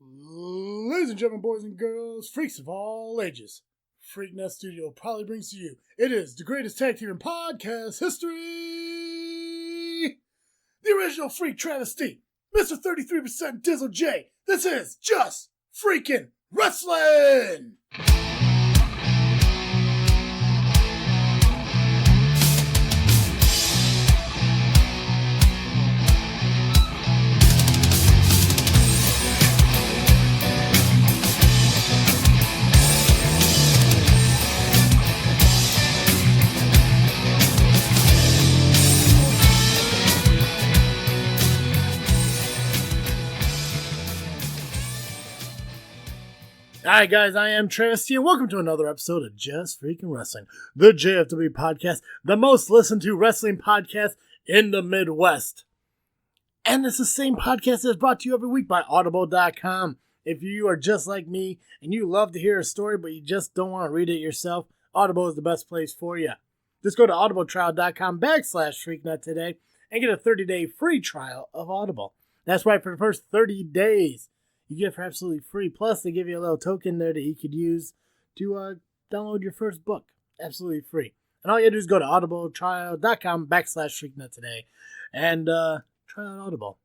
Ladies and gentlemen, boys and girls, freaks of all ages, FreakNet Studio proudly brings to you, it is the greatest tag team in podcast history, the original Freak Travesty, Mr. 33% Dizzle J. This is Just Freaking Wrestling! Hi guys, I am Travesty, and welcome to another episode of Just Freaking Wrestling, the JFW podcast, the most listened to wrestling podcast in the Midwest. And it's the same podcast that's brought to you every week by Audible.com. If you are just like me and you love to hear a story but you just don't want to read it yourself, Audible is the best place for you. Just go to audibletrial.com/freaknet today and get a 30-day free trial of Audible. That's right, for the first 30 days. You get it for absolutely free. Plus, they give you a little token there that you could use to download your first book. Absolutely free. And all you have to do is go to audibletrial.com/freaknet today and try out Audible.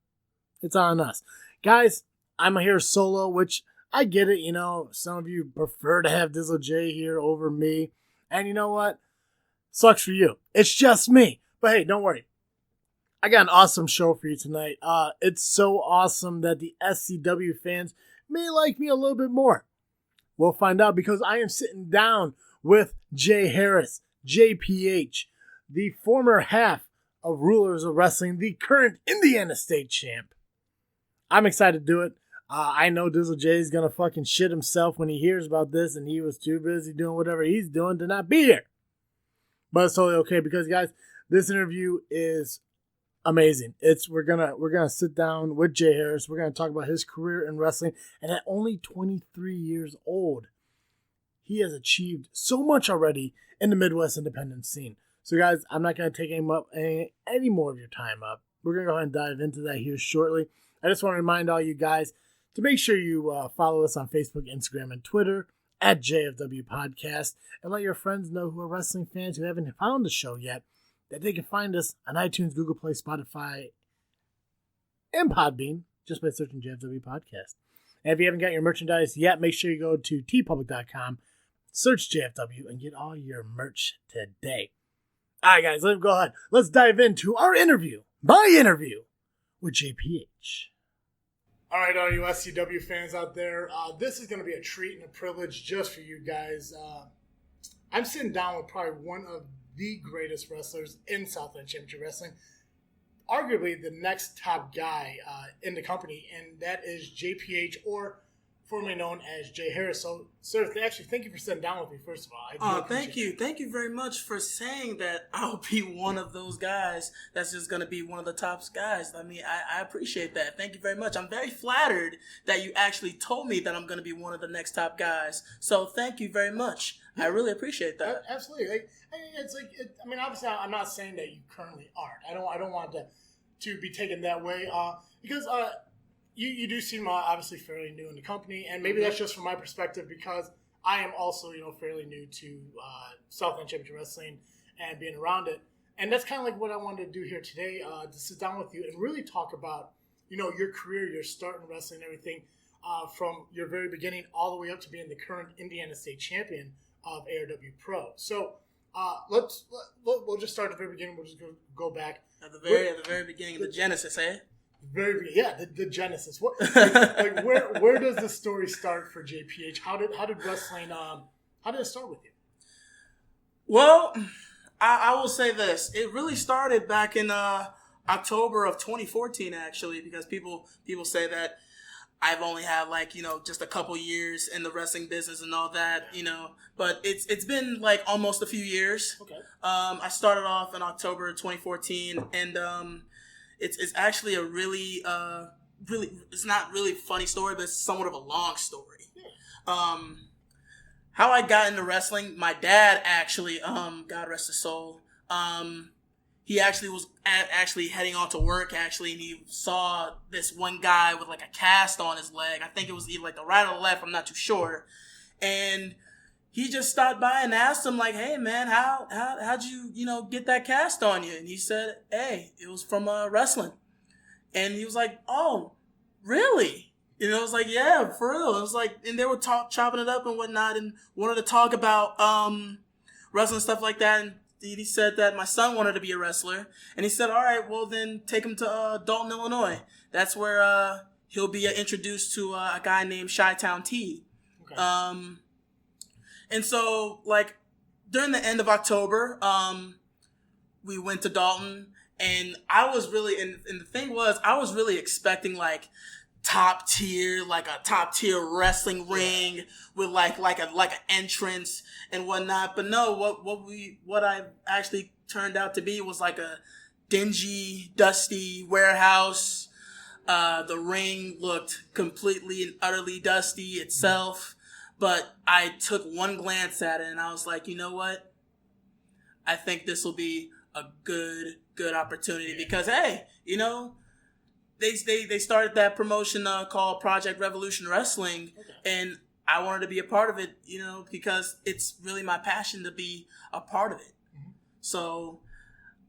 It's on us. Guys, I'm here solo, which I get it. You know, some of you prefer to have Dizzle J here over me. And you know what? Sucks for you. It's just me. But hey, don't worry. I got an awesome show for you tonight. It's so awesome that the SCW fans may like me a little bit more. We'll find out because I am sitting down with Jay Harris, JPH, the former half of Rulers of Wrestling, the current Indiana State champ. I'm excited to do it. I know Dizzle J is going to fucking shit himself when he hears about this, and he was too busy doing whatever he's doing to not be here. But it's totally okay because, guys, this interview is amazing. We're gonna sit down with Jay Harris. We're gonna talk about his career in wrestling, and at only 23 years old, he has achieved so much already in the Midwest independent scene. So, guys, I'm not gonna take any more of your time up. We're gonna go ahead and dive into that here shortly. I just want to remind all you guys to make sure you follow us on Facebook, Instagram, and Twitter at JFW Podcast, and let your friends know who are wrestling fans who haven't found the show yet that they can find us on iTunes, Google Play, Spotify, and Podbean just by searching JFW Podcast. And if you haven't got your merchandise yet, make sure you go to tpublic.com, search JFW, and get all your merch today. All right, guys, let's go ahead. Let's dive into our interview, my interview with JPH. All right, all you SCW fans out there, this is going to be a treat and a privilege just for you guys. I'm sitting down with probably one of the greatest wrestlers in Southland Championship Wrestling, arguably the next top guy in the company, and that is JPH, or formerly known as Jay Harris. So, sir, actually, thank you for sitting down with me, first of all. Thank you. Thank you very much for saying that I'll be one of those guys that's just going to be one of the top guys. I mean, I appreciate that. Thank you very much. I'm very flattered that you actually told me that I'm going to be one of the next top guys. So, thank you very much. I really appreciate that. Absolutely. Obviously, I'm not saying that you currently aren't. I don't want to be taken that way because you do seem obviously fairly new in the company, and maybe that's just from my perspective because I am also fairly new to Southland Championship Wrestling and being around it, and that's kind of like what I wanted to do here today, to sit down with you and really talk about your career, your start in wrestling, and everything from your very beginning all the way up to being the current Indiana State Champion of ARW Pro. So we'll just start at the very beginning. We'll just go back at the very beginning of the Genesis, eh? The Genesis. Where does the story start for JPH? How did wrestling how did it start with you? Well, I will say this. It really started back in October of 2014, actually, because people say that I've only had just a couple years in the wrestling business and all that, but it's been almost a few years. Okay. I started off in October 2014, and it's actually a really it's not really funny story, but it's somewhat of a long story. Yeah. How I got into wrestling, my dad actually, God rest his soul, he actually was actually heading on to work, actually, and he saw this one guy with like a cast on his leg. I think it was either like the right or the left, I'm not too sure. And he just stopped by and asked him, like, hey, man, how'd you, get that cast on you? And he said, hey, it was from wrestling. And he was like, oh, really? And it was like, yeah, for real. It was like, and they were chopping it up and whatnot and wanted to talk about wrestling stuff like that. And he said that my son wanted to be a wrestler. And he said, all right, well, then take him to Dalton, Illinois. That's where he'll be introduced to a guy named Chi-Town T. Okay. And so, like, during the end of October, we went to Dalton. And I was really, and the thing was, I was really expecting, like, top tier wrestling ring with like an entrance and whatnot. But no, what I actually turned out to be was like a dingy, dusty warehouse. The ring looked completely and utterly dusty itself. But I took one glance at it and I was like, you know what? I think this will be a good opportunity because, hey, They started that promotion called Project Revolution Wrestling, and I wanted to be a part of it, because it's really my passion to be a part of it. Mm-hmm. So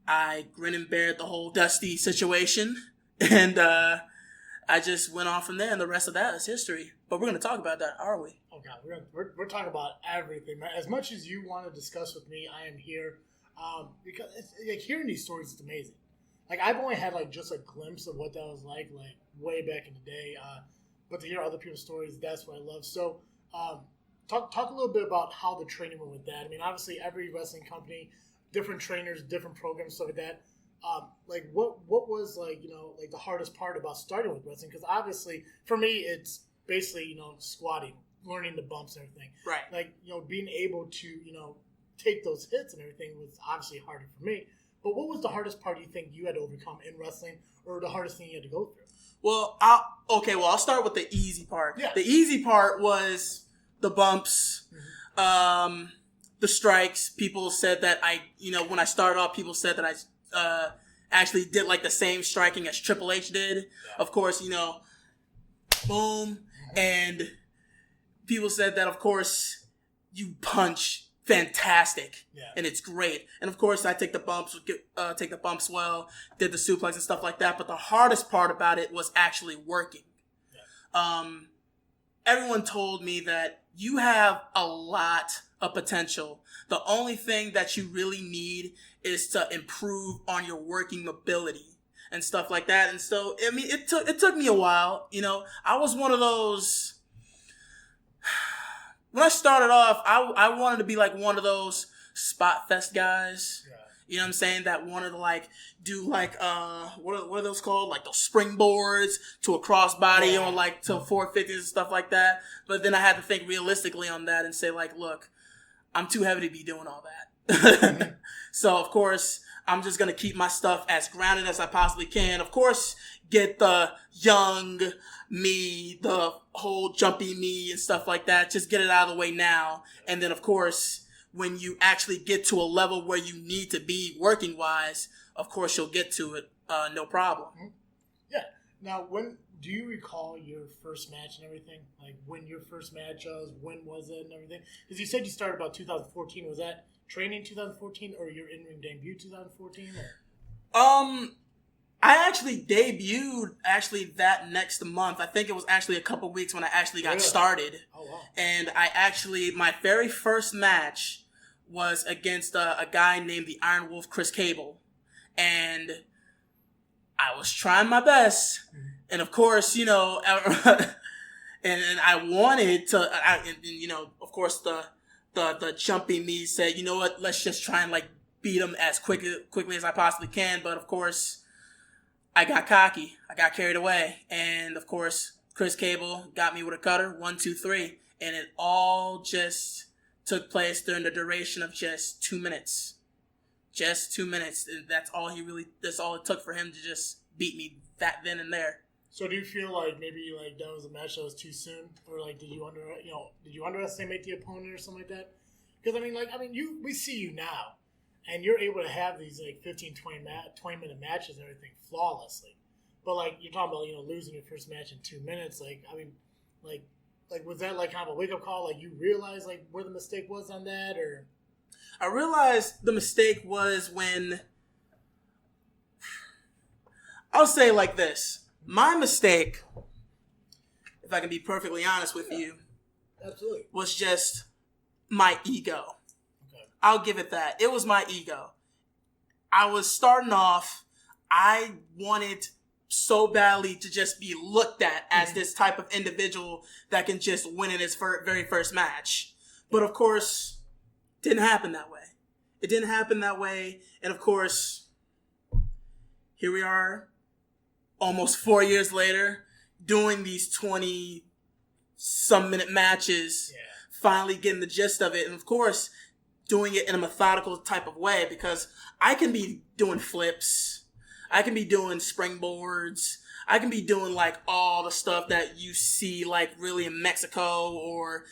I grin and bear the whole Dusty situation, and I just went on from there, and the rest of that is history. But we're going to talk about that, are we? Oh, God. We're talking about everything. As much as you want to discuss with me, I am here because it's, hearing these stories is amazing. Like, I've only had, just a glimpse of what that was like way back in the day. But to hear other people's stories, that's what I love. So, talk a little bit about how the training went with that. I mean, obviously, every wrestling company, different trainers, different programs, stuff like that. What was, the hardest part about starting with wrestling? Because, obviously, for me, it's basically, squatting, learning the bumps and everything. Right. Being able to, take those hits and everything was obviously harder for me. But what was the hardest part you think you had to overcome in wrestling, or the hardest thing you had to go through? Well, I'll start with the easy part. Yeah. The easy part was the bumps, the strikes. People said that when I started off, people said that I actually did like the same striking as Triple H did. Yeah. Of course, boom. And people said that, of course, you punch fantastic, and it's great. And of course, I take the bumps well, did the suplex and stuff like that. But the hardest part about it was actually working. Yeah. Everyone told me that you have a lot of potential. The only thing that you really need is to improve on your working mobility and stuff like that. And so, I mean, it took me a while. I was one of those. When I started off, I wanted to be like one of those spot fest guys. Yeah. You know what I'm saying? That wanted to do what are those called? Like those springboards to a crossbody or to 450s and stuff like that. But then I had to think realistically on that and say look, I'm too heavy to be doing all that. Mm-hmm. So of course, I'm just going to keep my stuff as grounded as I possibly can. Of course, get the young me, the whole jumpy me and stuff like that. Just get it out of the way now. And then, of course, when you actually get to a level where you need to be working-wise, of course, you'll get to it. No problem. Mm-hmm. Yeah. Now, do you recall your first match and everything? Like, when your first match was, when was it and everything? Because you said you started about 2014. Was that training 2014 or your in-ring debut 2014? Or? I actually debuted that next month. I think it was actually a couple weeks when I actually got started. Oh, wow. And my very first match was against a guy named the Iron Wolf, Chris Cable. And I was trying my best. Mm-hmm. And of course, and I wanted to, of course the jumpy me said, you know what, let's just try and beat him as quickly as I possibly can. But of course, I got cocky. I got carried away. And of course, Chris Cable got me with a cutter, 1, 2, 3. And it all just took place during the duration of just 2 minutes. Just 2 minutes. And that's all it took for him to just beat me then and there. So do you feel like maybe that was a match that was too soon? Or did you underestimate the opponent or something like that? Because we see you now. and you're able to have these like 15, 20-minute matches and everything flawlessly. But like you're talking about, losing your first match in 2 minutes. Like, I mean, like was that like kind of a wake up call? Like you realized like where the mistake was on that, or? I realized the mistake was when, I'll say it like this. My mistake, if I can be perfectly honest with you, absolutely, was just my ego. Okay. I'll give it that. It was my ego. I was starting off, I wanted so badly to just be looked at as this type of individual that can just win in his very first match. But of course, didn't happen that way. It didn't happen that way. And of course, here we are, almost 4 years later, doing these 20-some minute matches, finally getting the gist of it. And of course, doing it in a methodical type of way, because I can be doing flips. I can be doing springboards. I can be doing like all the stuff that you see like really in Mexico or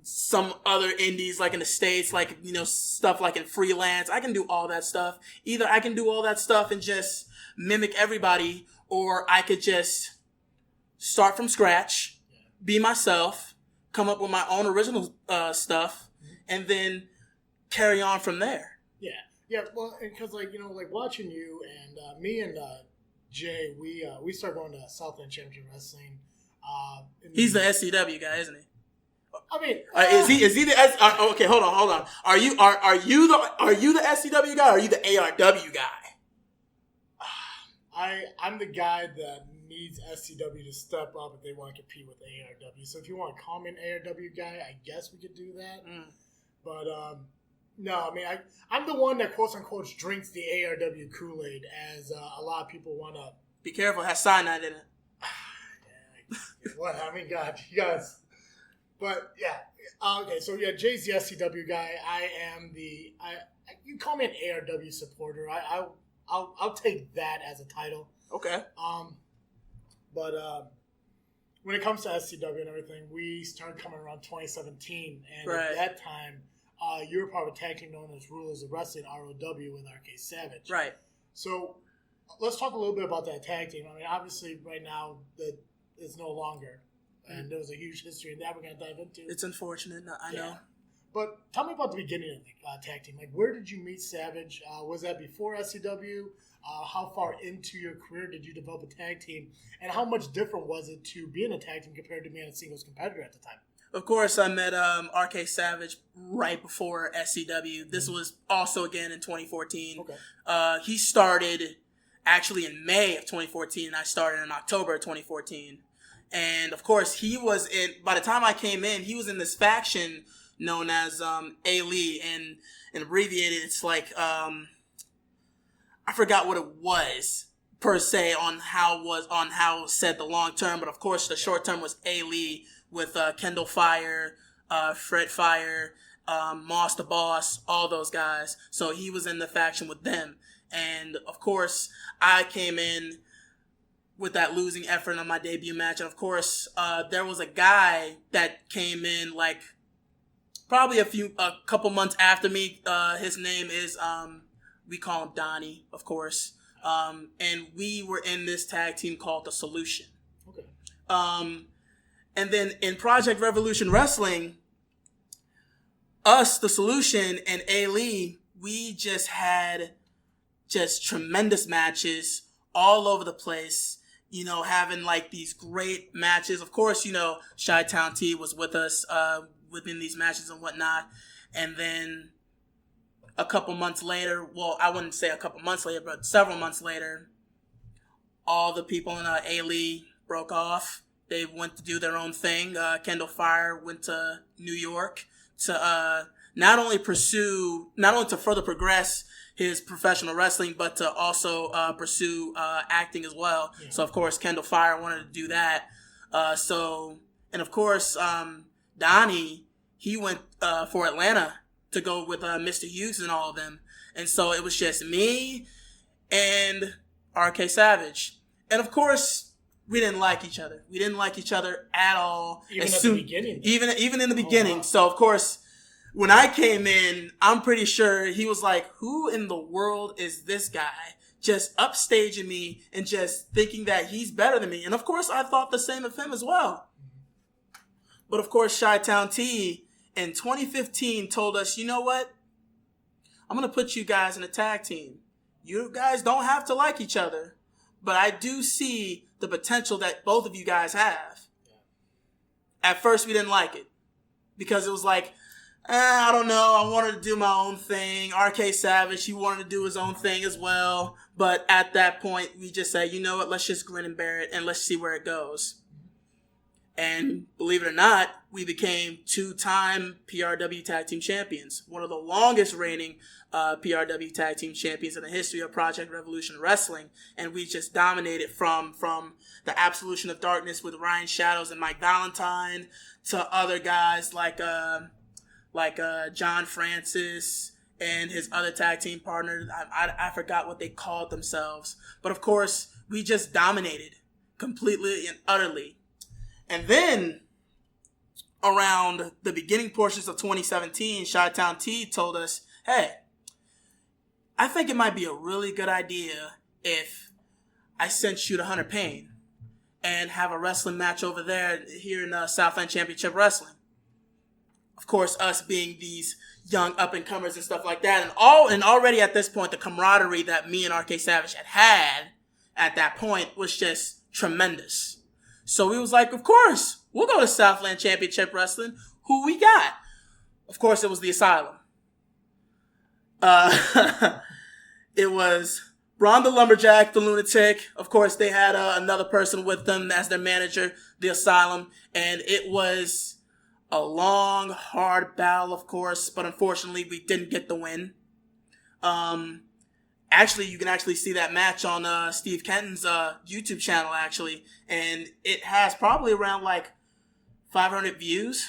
some other indies like in the States, like, stuff like in freelance. I can do all that stuff. Either I can do all that stuff and just mimic everybody, or I could just start from scratch, be myself, come up with my own original stuff, and then carry on from there. Yeah. Well, because like watching you and me and Jay, we started going to Southland Championship Wrestling. He's the SCW guy, isn't he? I mean, is he the okay? Hold on. Are you the SCW guy? Or are you the ARW guy? I'm the guy that needs SCW to step up if they want to compete with ARW. So if you want to call me an ARW guy, I guess we could do that. But no, I mean I'm the one that quote unquote drinks the ARW Kool-Aid, as a lot of people want to. Be careful, it has cyanide in it. What? I mean, God, you guys. But yeah, okay. So yeah, Jay's the SCW guy. I am you call me an ARW supporter. I'll take that as a title. Okay. But when it comes to SCW and everything, we started coming around 2017, and at that time, you were part of a tag team known as Rulers of Wrestling (ROW) with FKA Savage. Right. So let's talk a little bit about that tag team. I mean, obviously, right now that it's no longer. And there was a huge history in that we're going to dive into. It's unfortunate, I know. But tell me about the beginning of the tag team. Like, where did you meet Savage? Was that before SCW? How far into your career did you develop a tag team? And how much different was it to be in a tag team compared to being a singles competitor at the time? Of course, I met RK Savage right before SCW. This was also, again, in 2014. Okay. He started actually in May of 2014, and I started in October of 2014. And of course, by the time I came in, he was in this faction known as A-Lee, and abbreviated, it's like, I forgot what it was per se on how said the long term, but of course the short term was A-Lee with Kendall Fire, Fred Fire, Moss the Boss, all those guys. So he was in the faction with them. And of course, I came in with that losing effort on my debut match. And of course, there was a guy that came in like probably a couple months after me. His name is, we call him Donnie, of course. And we were in this tag team called The Solution. Okay. And then in Project Revolution Wrestling, us, The Solution, and A-Lee, we just had tremendous matches all over the place. Having like these great matches. Of course, Chi-Town T was with us within these matches and whatnot. And then a couple months later, well, I wouldn't say a couple months later, but several months later, all the people in A-Lee broke off. They went to do their own thing. Kendall Fire went to New York to not only to further progress his professional wrestling, but to also pursue acting as well. Yeah. So, of course, Kendall Fire wanted to do that. And of course, Donnie, he went for Atlanta to go with Mr. Hughes and all of them. And so it was just me and RK Savage. And of course, we didn't like each other. At all. Even at the beginning. Even in the beginning. Wow. So, of course, when I came in, I'm pretty sure he was like, who in the world is this guy? Just upstaging me and just thinking that he's better than me. And of course, I thought the same of him as well. But of course, Chi-Town T in 2015 told us, you know what? I'm going to put you guys in a tag team. You guys don't have to like each other, but I do see the potential that both of you guys have. At first, we didn't like it because it was like, I don't know. I wanted to do my own thing. RK Savage, he wanted to do his own thing as well. But at that point, we just said, you know what? Let's just grin and bear it and let's see where it goes. And believe it or not, we became 2-time PRW Tag Team Champions. One of the longest reigning PRW Tag Team Champions in the history of Project Revolution Wrestling. And we just dominated from the Absolution of Darkness with Ryan Shadows and Mike Valentine to other guys like John Francis and his other tag team partner. I forgot what they called themselves. But of course, we just dominated completely and utterly. And then, around the beginning portions of 2017, Chi-Town T told us, hey, I think it might be a really good idea if I sent you to Hunter Payne and have a wrestling match over there here in Southland Championship Wrestling. Of course, us being these young up-and-comers and stuff like that. And already at this point, the camaraderie that me and RK Savage had at that point was just tremendous. So we was like, of course, we'll go to Southland Championship Wrestling. Who we got? Of course, it was the Asylum. It was Ron the Lumberjack, the Lunatic. Of course, they had another person with them as their manager, the Asylum. And it was a long, hard battle, of course. But unfortunately, we didn't get the win. Actually, you can actually see that match on Steve Kenton's YouTube channel, actually. And it has probably around like 500 views.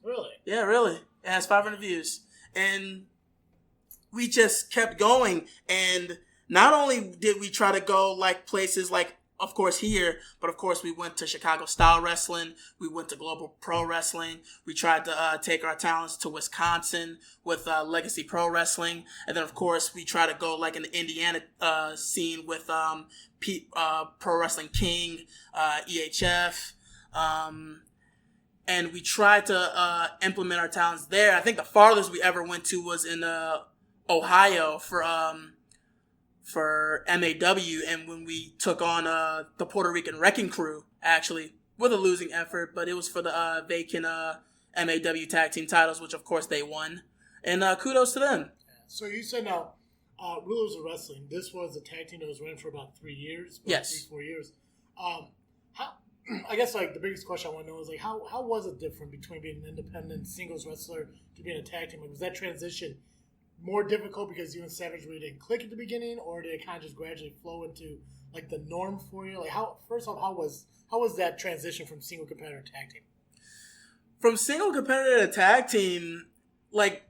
Really? Yeah, really. It has 500 views. And we just kept going. And not only did we try to go like places like, of course, here, but of course we went to Chicago Style Wrestling. We went to Global Pro Wrestling. We tried to take our talents to Wisconsin with Legacy Pro Wrestling. And then, of course, we tried to go like in the Indiana scene with Pro Wrestling King, EHF. And we tried to implement our talents there. I think the farthest we ever went to was in Ohio for MAW, and when we took on the Puerto Rican Wrecking Crew, actually, with a losing effort, but it was for the vacant MAW tag team titles, which of course they won. And kudos to them. So you said now, Rulers of Wrestling, this was a tag team that was running for about 3 years? Yes. 3-4 years. How, I guess like the biggest question I want to know is like how was it different between being an independent singles wrestler to being a tag team? Like, was that transition more difficult because you and Savage really didn't click at the beginning, or did it kind of just gradually flow into like the norm for you? Like how was that transition from single competitor to tag team? From single competitor to tag team, like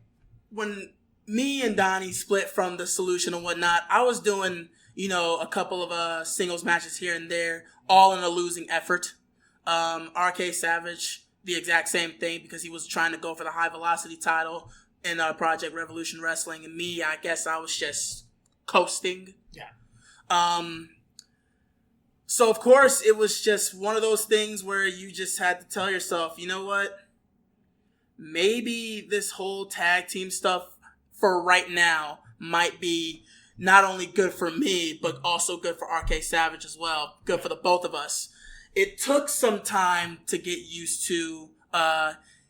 when me and Donnie split from the Solution and whatnot, I was doing, a couple of singles matches here and there, all in a losing effort. RK Savage, the exact same thing because he was trying to go for the high velocity title in Project Revolution Wrestling, and me, I guess I was just coasting. Yeah. So of course it was just one of those things where you just had to tell yourself, you know what? Maybe this whole tag team stuff for right now might be not only good for me, but also good for RK Savage as well. Good for the both of us. It took some time to get used to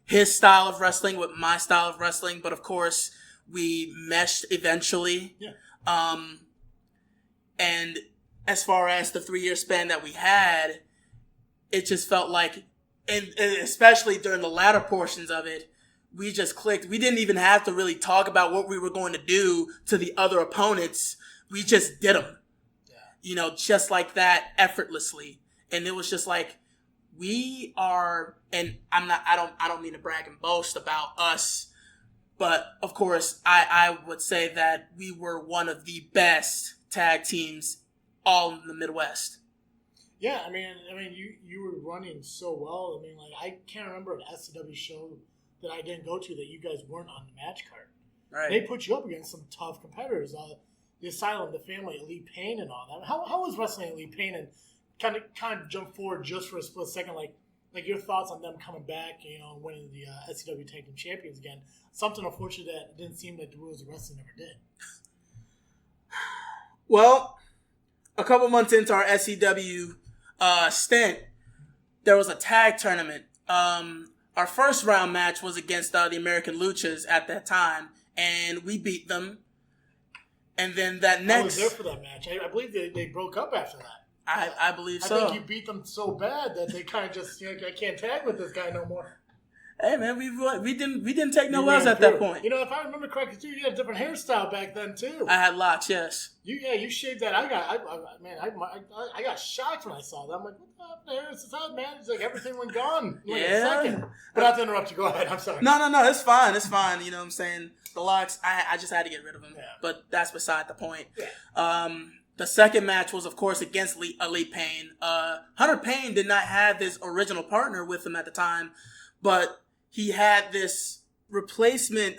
his style of wrestling with my style of wrestling, but of course we meshed eventually. Yeah. And as far as the 3-year span that we had, it just felt like, and especially during the latter portions of it, we just clicked. We didn't even have to really talk about what we were going to do to the other opponents. We just did them, just like that, effortlessly. And it was just like, we are, and I don't mean to brag and boast about us, but of course I would say that we were one of the best tag teams all in the Midwest. Yeah, I mean you were running so well. I mean, like I can't remember an SCW show that I didn't go to that you guys weren't on the match card. Right. They put you up against some tough competitors. The Asylum, the family, Elite Pain, and all that. How was wrestling Elite Pain, and kind of jump forward just for a split second, like your thoughts on them coming back, winning the SCW Tag Team Champions again? Something unfortunate that didn't seem like the Rules of Wrestling ever did. Well, a couple months into our SCW stint, there was a tag tournament. Our first round match was against the American Luchas at that time, and we beat them. And then that next... I was there for that match. I believe they broke up after that. I believe so. I think you beat them so bad that they kind of just, I can't tag with this guy no more. Hey man, we didn't take no L's at that point. If I remember correctly too, you had a different hairstyle back then too. I had locks, yes. You shaved that. I got shocked when I saw that. I'm like, what the hair is that, man? It's like everything went gone in a second. But not to interrupt you. Go ahead. I'm sorry. No, it's fine. It's fine. You know what I'm saying? The locks, I just had to get rid of them. Yeah. But that's beside the point. Yeah. The second match was, of course, against Elite Pain. Hunter Payne did not have his original partner with him at the time, but he had this replacement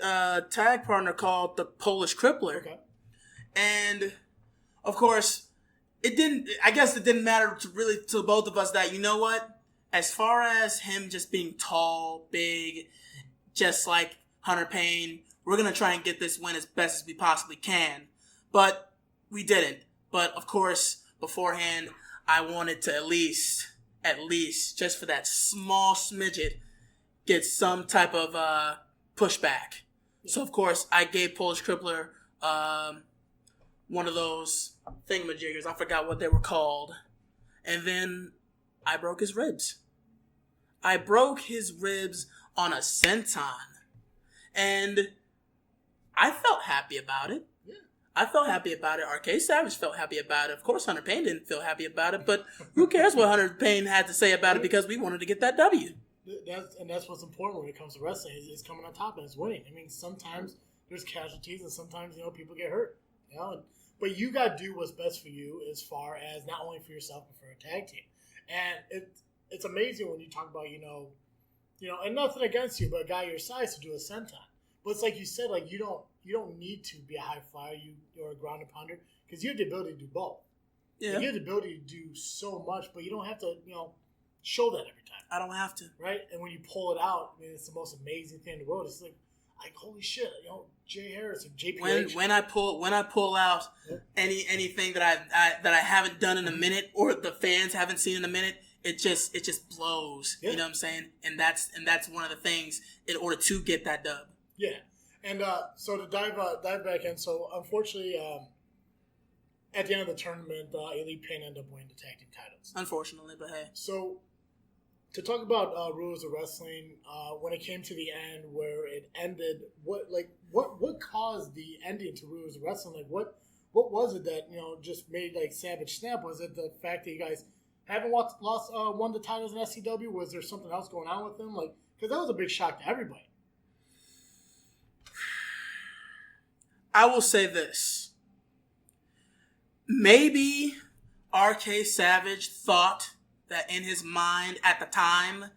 tag partner called the Polish Crippler. Okay. And, of course, it didn't matter to both of us that, you know what? As far as him just being tall, big, just like Hunter Payne, we're going to try and get this win as best as we possibly can. But we didn't. But, of course, beforehand, I wanted to at least, just for that small smidget, get some type of pushback. So, of course, I gave Polish Crippler one of those thingamajiggers. I forgot what they were called. And then I broke his ribs. I broke his ribs on a senton. And I felt happy about it. I felt happy about it. RK Savage felt happy about it. Of course, Hunter Payne didn't feel happy about it, but who cares what Hunter Payne had to say about it, because we wanted to get that W. That's what's important when it comes to wrestling, is coming on top and it's winning. I mean, sometimes there's casualties and sometimes, people get hurt. But you got to do what's best for you as far as not only for yourself, but for a tag team. And it's amazing when you talk about, and nothing against you, but a guy your size to do a senton. But it's like you said, like you don't need to be a high flyer, or a ground and pounder, because you have the ability to do both. Yeah. You have the ability to do so much, but you don't have to, show that every time. I don't have to. Right? And when you pull it out, it's the most amazing thing in the world. It's like holy shit, Jay Harris or JPH. When I pull out anything that I haven't done in a minute, or the fans haven't seen in a minute, it just blows. Yeah. You know what I'm saying? And that's one of the things in order to get that dub. Yeah, and so to dive back in, so unfortunately, at the end of the tournament, Elite Pain ended up winning the tag team titles. Unfortunately, but hey. So to talk about Rules of Wrestling, when it came to the end where it ended, what caused the ending to Rules of Wrestling? Like what was it that just made Savage snap? Was it the fact that you guys haven't won the titles in SCW? Was there something else going on with them? Because that was a big shock to everybody. I will say this. Maybe RK Savage thought that in his mind at the time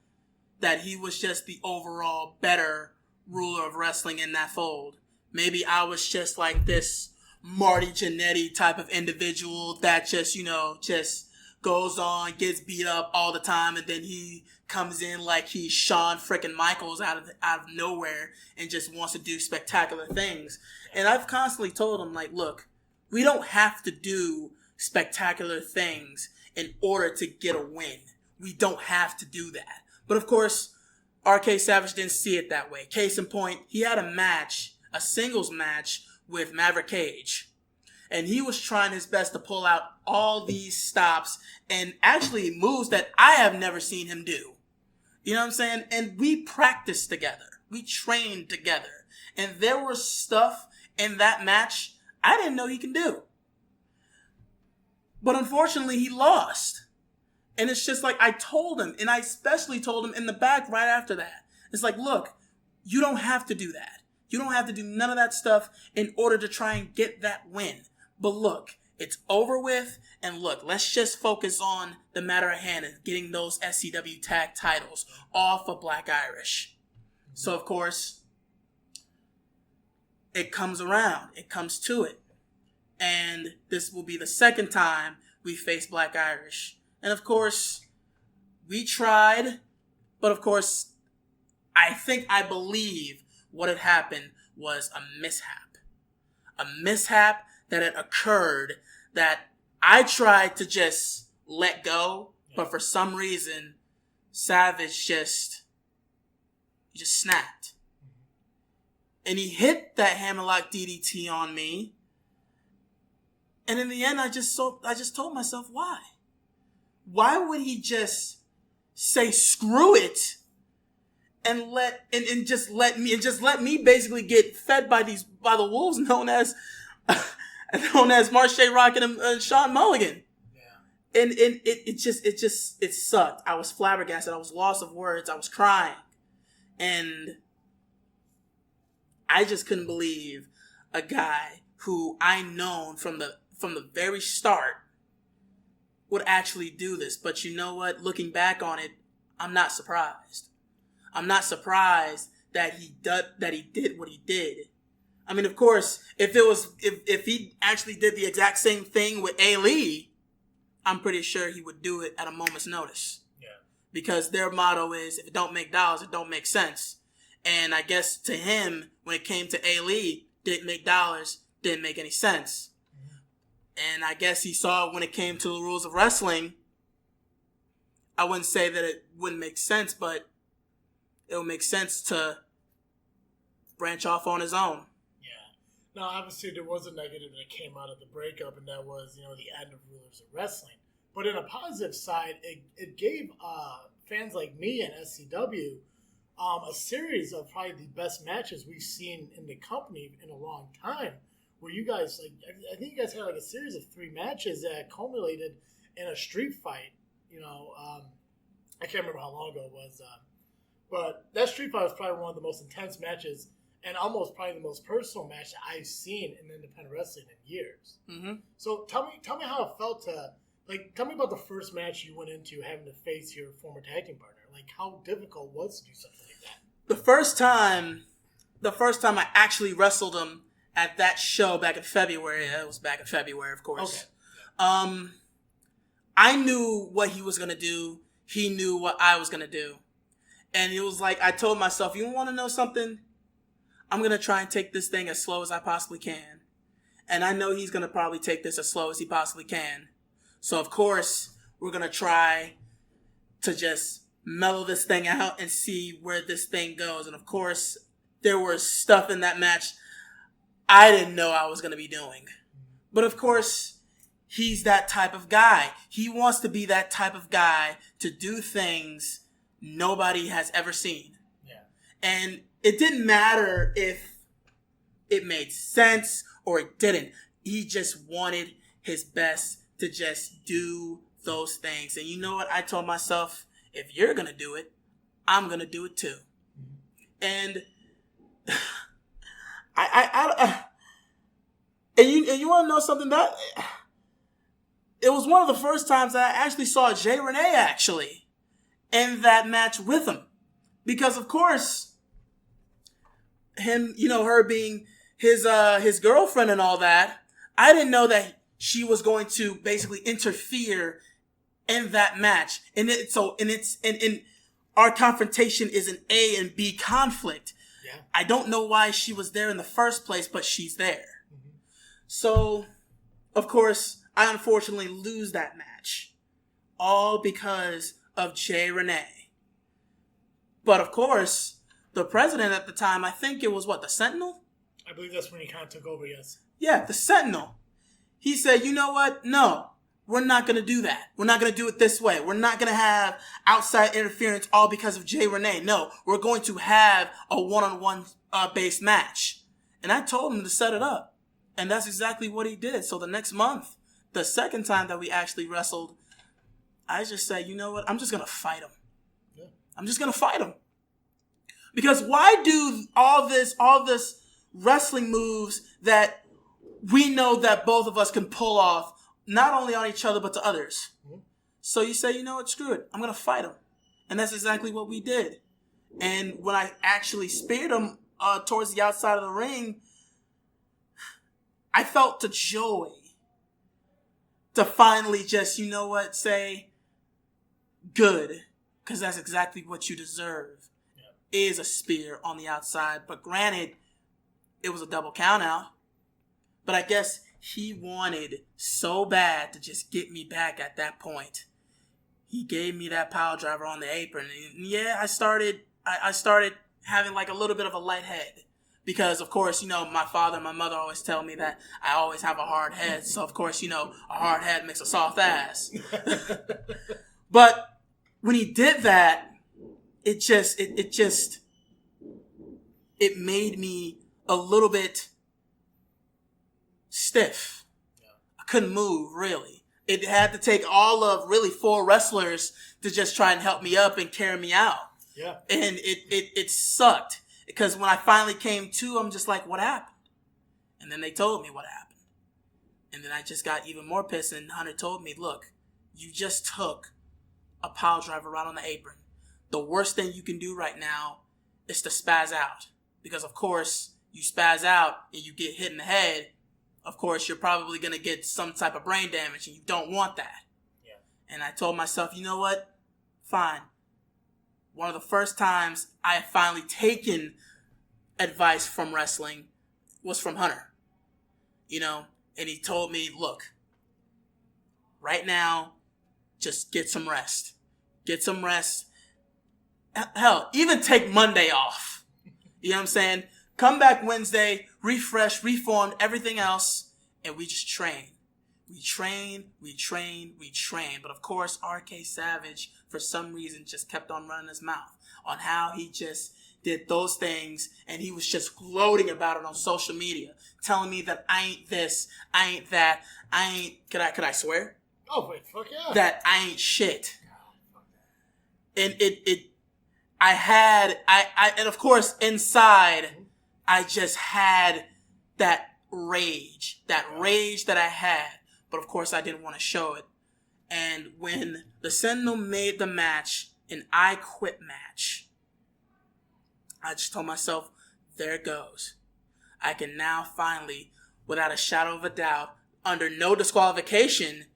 that he was just the overall better ruler of wrestling in that fold. Maybe I was just like this Marty Jannetty type of individual that just, just goes on, gets beat up all the time, and then he comes in like he's Shawn frickin' Michaels out of nowhere and just wants to do spectacular things. And I've constantly told him, look, we don't have to do spectacular things in order to get a win. We don't have to do that. But of course, RK Savage didn't see it that way. Case in point, he had a singles match with Maverick Cage. And he was trying his best to pull out all these stops and actually moves that I have never seen him do. You know what I'm saying? And we practiced together. We trained together. And there was stuff in that match I didn't know he can do. But unfortunately, he lost. And it's just I told him, and I especially told him in the back right after that. It's look, you don't have to do that. You don't have to do none of that stuff in order to try and get that win. But look, it's over with, and look, let's just focus on the matter at hand and getting those SCW tag titles off of Black Irish. So, of course, it comes around. It comes to it. And this will be the second time we face Black Irish. And, of course, we tried. But, of course, I believe what had happened was a mishap. A mishap that had occurred that I tried to just let go. But for some reason, Savage just snapped. And he hit that hammerlock DDT on me. And in the end, I just told myself, why? Why would he just say screw it and just let me basically get fed by the wolves known as Marshe Rockett and Sean Mulligan? Yeah. And it sucked. I was flabbergasted. I was lost of words. I was crying. And I just couldn't believe a guy who I known from the very start would actually do this. But you know what? Looking back on it, I'm not surprised. I'm not surprised that he did what he did. I mean, of course, if he actually did the exact same thing with A. Lee, I'm pretty sure he would do it at a moment's notice. Yeah. Because their motto is, if it don't make dollars, it don't make sense. And I guess to him, when it came to A. Lee, didn't make dollars, didn't make any sense. And I guess he saw when it came to the rules of wrestling, I wouldn't say that it wouldn't make sense, but it would make sense to branch off on his own. Yeah. Now, obviously, there was a negative that came out of the breakup, and that was, the end of Rulers of Wrestling. But in a positive side, it gave fans like me and SCW a series of probably the best matches we've seen in the company in a long time. Where you guys, I think you guys had a series of 3 matches that culminated in a street fight. I can't remember how long ago it was. But that street fight was probably one of the most intense matches and almost probably the most personal match that I've seen in independent wrestling in years. Mm-hmm. So tell me how it felt to, tell me about the first match you went into having to face your former tag team partner. How difficult was to do something like that? The first time I actually wrestled him at that show back in February. It was back in February, of course. Okay. I knew what he was going to do. He knew what I was going to do. And it was I told myself, you want to know something? I'm going to try and take this thing as slow as I possibly can. And I know he's going to probably take this as slow as he possibly can. So, of course, we're going to try to just mellow this thing out and see where this thing goes. And, of course, there was stuff in that match I didn't know I was going to be doing. But, of course, he's that type of guy. He wants to be that type of guy to do things nobody has ever seen. Yeah. And it didn't matter if it made sense or it didn't. He just wanted his best to just do those things. And you know what? I told myself, if you're going to do it, I'm going to do it too. And and you want to know something? That it was one of the first times that I actually saw Jay Renee actually in that match with him, because of course him, her being his girlfriend and all that, I didn't know that she was going to basically interfere in that match. And our confrontation is an A and B conflict. Yeah. I don't know why she was there in the first place, but she's there. Mm-hmm. So, of course, I unfortunately lose that match. All because of Jay Renee. But, of course, the president at the time, I think it was the Sentinel? I believe that's when he kind of took over, yes. Yeah, the Sentinel. He said, you know what? No. We're not going to do that. We're not going to do it this way. We're not going to have outside interference all because of Jay Renee. No, we're going to have a one-on-one based match. And I told him to set it up. And that's exactly what he did. So the next month, the second time that we actually wrestled, I just said, you know what? I'm just going to fight him. Yeah. I'm just going to fight him. Because why do all this wrestling moves that we know that both of us can pull off, not only on each other, but to others? Mm-hmm. So you say, you know what, screw it. I'm going to fight him. And that's exactly what we did. And when I actually speared him towards the outside of the ring, I felt the joy to finally just, say, good. Because that's exactly what you deserve, is a spear on the outside. But granted, it was a double count out. But I guess he wanted so bad to just get me back at that point. He gave me that power driver on the apron. And yeah, I started having like a little bit of a light head. Because, of course, my father and my mother always tell me that I always have a hard head. So, of course, a hard head makes a soft ass. But when he did that, it made me a little bit stiff. I couldn't move, really. It had to take all of really 4 wrestlers to just try and help me up and carry me out. Yeah. And it sucked. Because when I finally came to, I'm just like, what happened? And then they told me what happened. And then I just got even more pissed. And Hunter told me, look, you just took a pile driver right on the apron. The worst thing you can do right now is to spaz out. Because, of course, you spaz out and you get hit in the head. Of course, you're probably going to get some type of brain damage, and you don't want that. Yeah. And I told myself, you know what? Fine. One of the first times I had finally taken advice from wrestling was from Hunter. And he told me, look, right now, just get some rest. Get some rest. Hell, even take Monday off. You know what I'm saying? Come back Wednesday, refresh, reformed, everything else, and we just train. We train. But of course, RK Savage, for some reason, just kept on running his mouth on how he just did those things, and he was just gloating about it on social media, telling me that I ain't this, I ain't that, I ain't, could I swear? Oh, wait, fuck yeah. That I ain't shit. And and of course, inside, I just had that rage that I had. But of course, I didn't want to show it. And when the Sentinel made the match, an I Quit match, I just told myself, there it goes. I can now finally, without a shadow of a doubt, under no disqualification,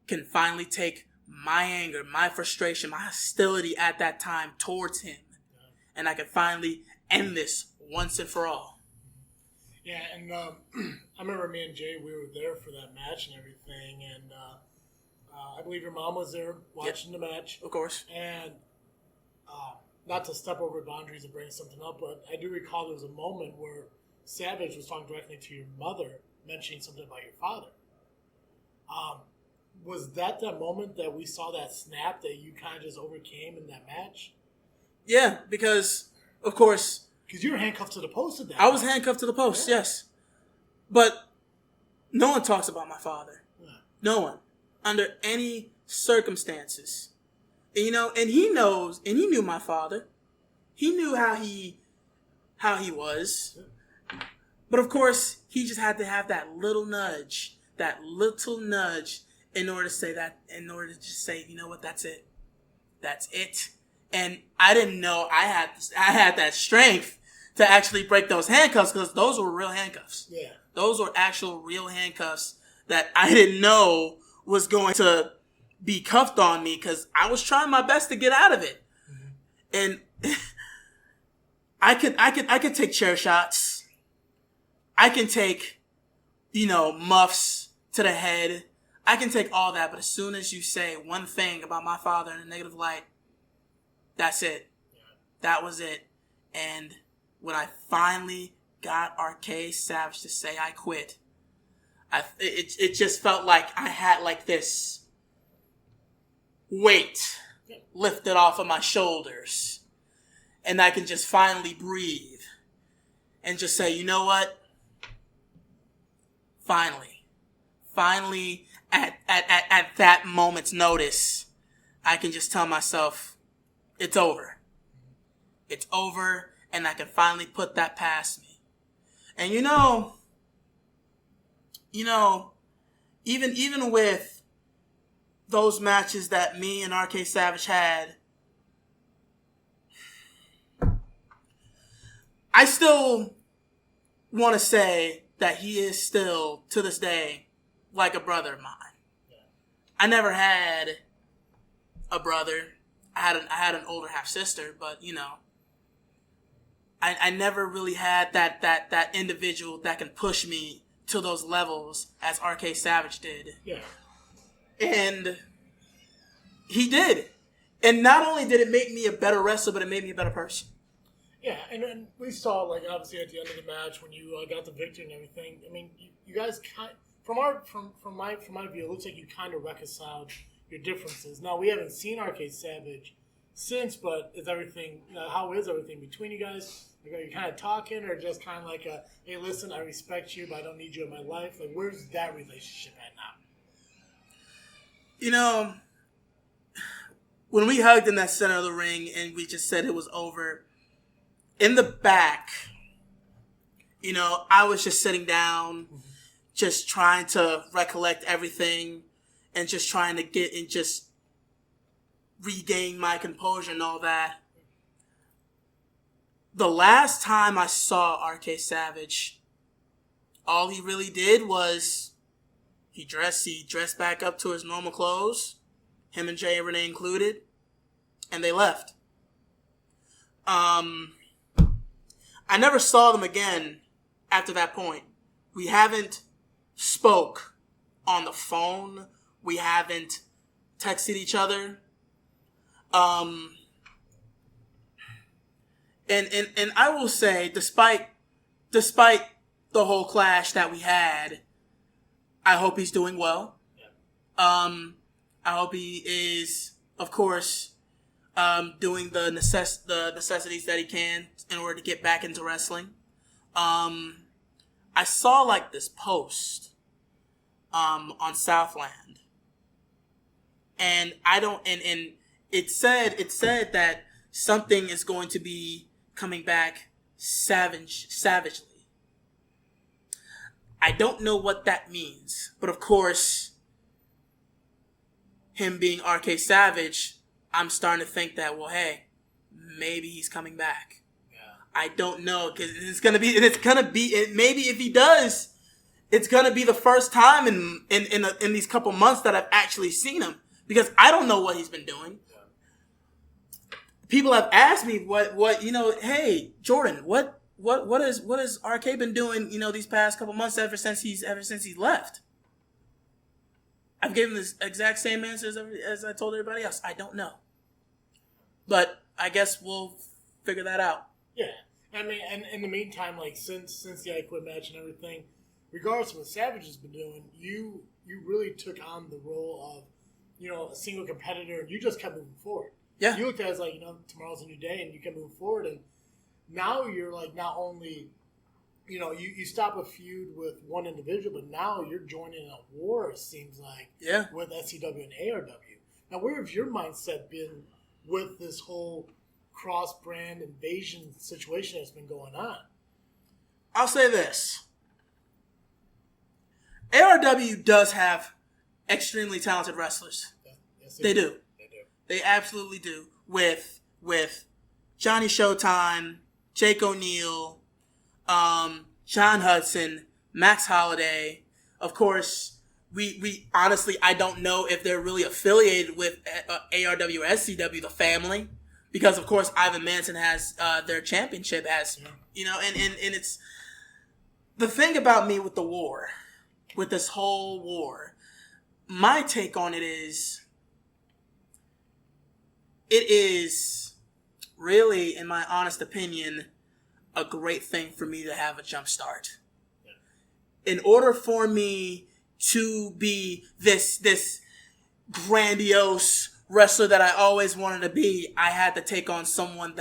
can finally take my anger, my frustration, my hostility at that time towards him. And I can finally end this once and for all. Yeah, and I remember me and Jay, we were there for that match and everything, and I believe your mom was there watching the match. Of course. And not to step over boundaries and bring something up, but I do recall there was a moment where Savage was talking directly to your mother, mentioning something about your father. Was that moment that we saw that snap that you kind of just overcame in that match? Yeah, because, of course... Because you were handcuffed to the post at that I was handcuffed to the post, yes. But no one talks about my father. Yeah. No one. Under any circumstances. And, and he knows, and he knew my father. He knew how he was. But of course, he just had to have that little nudge in order to say that, in order to just say, you know what, that's it. That's it. And I didn't know I had that strength to actually break those handcuffs, because those were real handcuffs. Yeah. Those were actual real handcuffs that I didn't know was going to be cuffed on me, because I was trying my best to get out of it. Mm-hmm. And I could take chair shots. I can take, muffs to the head. I can take all that, but as soon as you say one thing about my father in a negative light, that's it. Yeah. That was it. And when I finally got RK Savage to say I quit, it just felt like I had like this weight lifted off of my shoulders. And I can just finally breathe and just say, you know what? Finally, at that moment's notice, I can just tell myself, it's over. It's over, and I can finally put that past me. And even with those matches that me and RK Savage had, I still want to say that he is still, to this day, like a brother of mine. Yeah. I never had a brother. I had an older half sister, but you know, I never really had that individual that can push me to those levels as RK Savage did. Yeah. And he did. And not only did it make me a better wrestler, but it made me a better person. Yeah, and we saw, like, obviously at the end of the match when you got the victory and everything. I mean, you guys from my view, it looks like you kind of reconciled your differences. Now we haven't seen RK Savage since, but how is everything between you guys? Like, are you kind of talking, or just kind of like hey, listen, I respect you, but I don't need you in my life? Like, where's that relationship at now? You know, when we hugged in that center of the ring and we just said it was over, in the back, you know, I was just sitting down, just trying to recollect everything and just trying to get and just regain my composure and all that. The last time I saw RK Savage, all he really did was he dressed back up to his normal clothes, him and Jay and Renee included, and they left. I never saw them again after that point. We haven't spoke on the phone. We haven't texted each other. And I will say, despite the whole clash that we had, I hope he's doing well. Yeah. I hope he is, of course, doing the necessities that he can in order to get back into wrestling. I saw like this post on Southland, and it said that something is going to be coming back savagely. I don't know what that means, but of course, him being RK Savage, I'm starting to think that, well, hey, maybe he's coming back. Yeah. I don't know, because maybe if he does, it's gonna be the first time in these couple months that I've actually seen him, because I don't know what he's been doing. Yeah. People have asked me what hey Jordan, what has RK been doing, these past couple months ever since he left? I've given this exact same answer as I told everybody else. I don't know. But I guess we'll figure that out. Yeah. I mean, and in the meantime, like, since the I Quit match and everything, regardless of what Savage has been doing, you really took on the role of, a single competitor, and you just kept moving forward. Yeah. You looked at it as, like, tomorrow's a new day, and you kept moving forward, and now you're, like, not only... you stop a feud with one individual, but now you're joining a war, it seems like, with SCW and ARW. Now, where have your mindset been with this whole cross-brand invasion situation that's been going on? I'll say this. ARW does have extremely talented wrestlers. Yes, they do. They do. They absolutely do. With Johnny Showtime, Jake O'Neill, John Hudson, Max Holiday. Of course, we honestly, I don't know if they're really affiliated with ARW or SCW, the family, because of course Ivan Manson has their championship as, and it's the thing about me with the war, with this whole war. My take on it is really, in my honest opinion, a great thing for me to have a jump start. In order for me to be this grandiose wrestler that I always wanted to be, I had to take on someone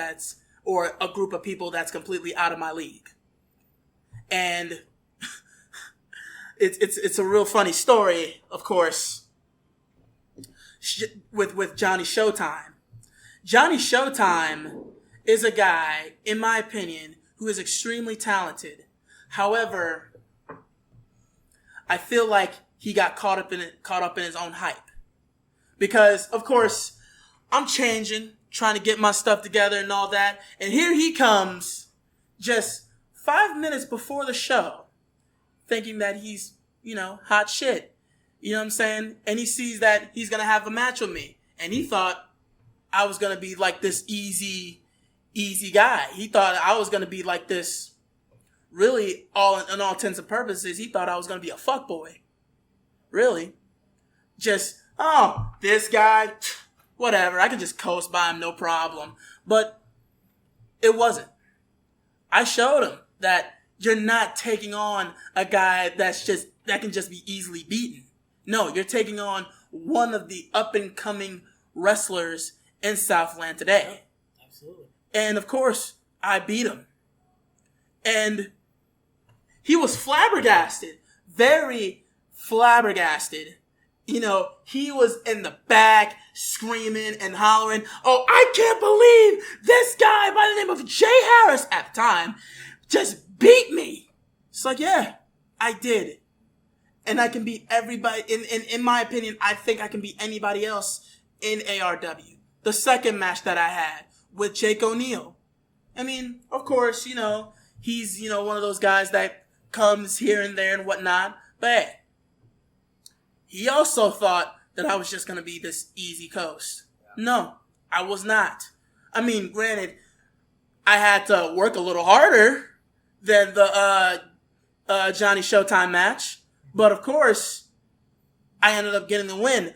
or a group of people that's completely out of my league. And it's a real funny story, of course, with Johnny Showtime. Johnny Showtime is a guy, in my opinion, who is extremely talented. However, I feel like he got caught up in his own hype. Because, of course, I'm changing, trying to get my stuff together and all that. And here he comes, just 5 minutes before the show, thinking that he's, hot shit. You know what I'm saying? And he sees that he's going to have a match with me. And he thought I was going to be like this easy guy. He thought I was going to be like this, really, in all intents and purposes, he thought I was going to be a fuckboy. Really. Just, this guy, whatever. I could just coast by him, no problem. But it wasn't. I showed him that you're not taking on a guy that can just be easily beaten. No, you're taking on one of the up-and-coming wrestlers in Southland today. Yeah, absolutely. And, of course, I beat him. And he was flabbergasted. Very flabbergasted. He was in the back screaming and hollering, "Oh, I can't believe this guy by the name of Jay Harris," at the time, just beat me. It's like, yeah, I did. And I can beat everybody. In my opinion, I think I can beat anybody else in ARW. The second match that I had with Jake O'Neal. I mean, of course, he's, one of those guys that comes here and there and whatnot. But hey, he also thought that I was just going to be this easy coast. No, I was not. I mean, granted, I had to work a little harder than the Johnny Showtime match. But of course, I ended up getting the win.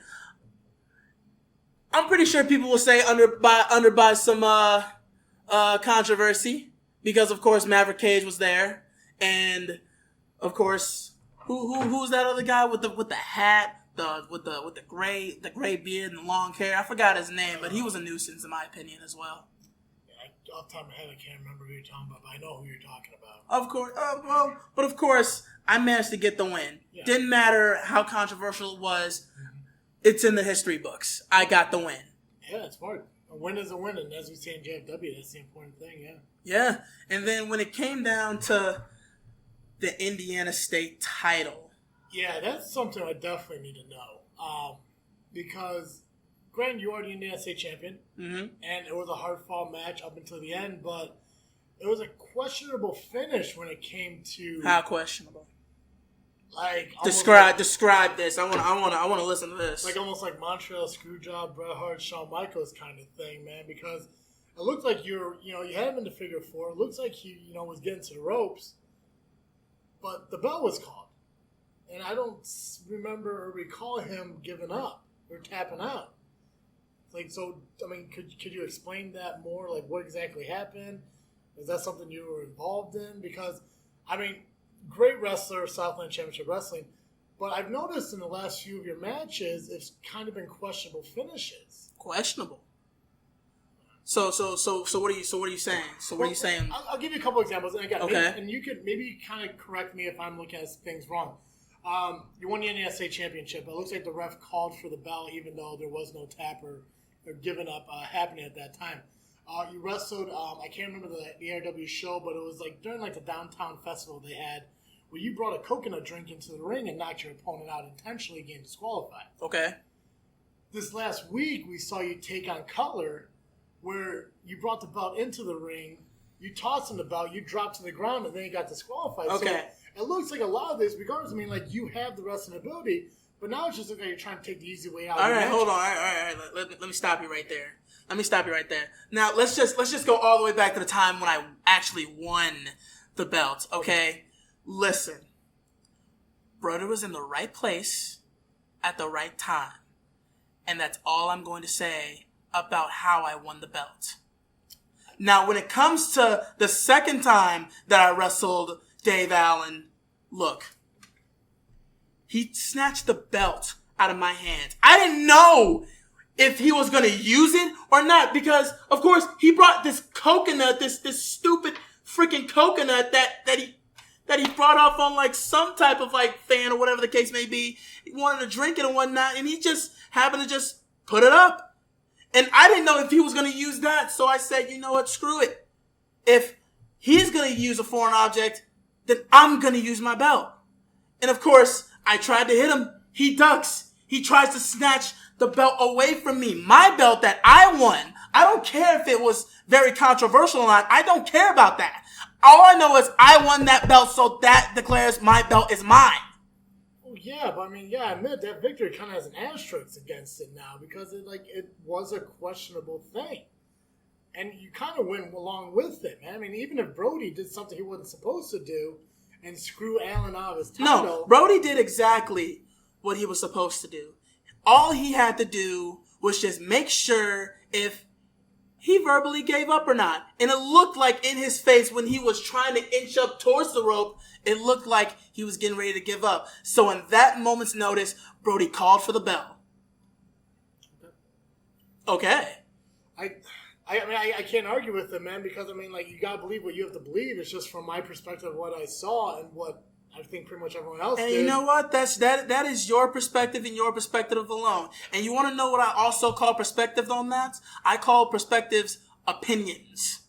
I'm pretty sure people will say under by some controversy, because of course Maverick Cage was there, and of course who's that other guy with the hat, with the gray beard and the long hair? I forgot his name, but he was a nuisance in my opinion as well. Yeah, off the top of my head, I can't remember who you're talking about, but I know who you're talking about. Of course, but of course, I managed to get the win. Yeah. Didn't matter how controversial it was. Mm-hmm. It's in the history books. I got the win. Yeah, it's smart. A win is a win, and as we say in JFW, that's the important thing, yeah. Yeah, and then when it came down to the Indiana State title. Yeah, that's something I definitely need to know. Because, granted, you are the Indiana State champion, mm-hmm. and it was a hard-fought match up until the end, but it was a questionable finish when it came to... How questionable? Like describe this. I want to listen to this. Like almost like Montreal Screwjob, Bret Hart, Shawn Michaels kind of thing, man. Because it looked like you had him in the figure four. It looks like he was getting to the ropes, but the bell was called, and I don't remember or recall him giving up or tapping out. Like, so, I mean, could you explain that more? Like, what exactly happened? Is that something you were involved in? Because, I mean, great wrestler, Southland Championship Wrestling, but I've noticed in the last few of your matches, it's kind of been questionable finishes. Questionable. So what are you saying? So what are you saying? I'll give you a couple examples, and again, okay. And you could maybe kind of correct me if I'm looking at things wrong. You won the Indiana State Championship. It looks like the ref called for the bell, even though there was no tap or giving up happening at that time. You wrestled, I can't remember the ARW show, but it was like during like the downtown festival they had, where you brought a coconut drink into the ring and knocked your opponent out intentionally, getting disqualified. Okay. This last week, we saw you take on Cutler, where you brought the belt into the ring, you tossed him the belt, you dropped to the ground, and then you got disqualified. Okay. So it looks like a lot of this, regardless, I mean, like, you have the wrestling ability, but now it's just like you're trying to take the easy way out. All right, hold on. All right. Let me stop you right there. Now, let's just go all the way back to the time when I actually won the belt, okay? Listen. Brother was in the right place at the right time. And that's all I'm going to say about how I won the belt. Now, when it comes to the second time that I wrestled Dave Allen, look. He snatched the belt out of my hands. I didn't know if he was going to use it or not, because, of course, he brought this coconut, this stupid freaking coconut that he brought off on, like, some type of, like, fan or whatever the case may be. He wanted to drink it and whatnot, and he just happened to just put it up. And I didn't know if he was going to use that, so I said, you know what, screw it. If he's going to use a foreign object, then I'm going to use my belt. And, of course, I tried to hit him. He ducks. He tries to snatch the belt away from me. My belt that I won. I don't care if it was very controversial or not. I don't care about that. All I know is I won that belt, so that declares my belt is mine. Well, yeah, but I mean, yeah, I admit that victory kind of has an asterisk against it now because it was a questionable thing. And you kind of went along with it, man. I mean, even if Brody did something he wasn't supposed to do and screw Allen out of his title. No, Brody did exactly what he was supposed to do. All he had to do was just make sure if he verbally gave up or not. And it looked like in his face when he was trying to inch up towards the rope, it looked like he was getting ready to give up. So in that moment's notice, Brody called for the bell. Okay. I mean, I can't argue with him, man, because, I mean, like, you got to believe what you have to believe. It's just from my perspective of what I saw and what I think pretty much everyone else did. And you know what? That is your perspective and your perspective alone. And you want to know what I also call perspective on that? I call perspectives opinions.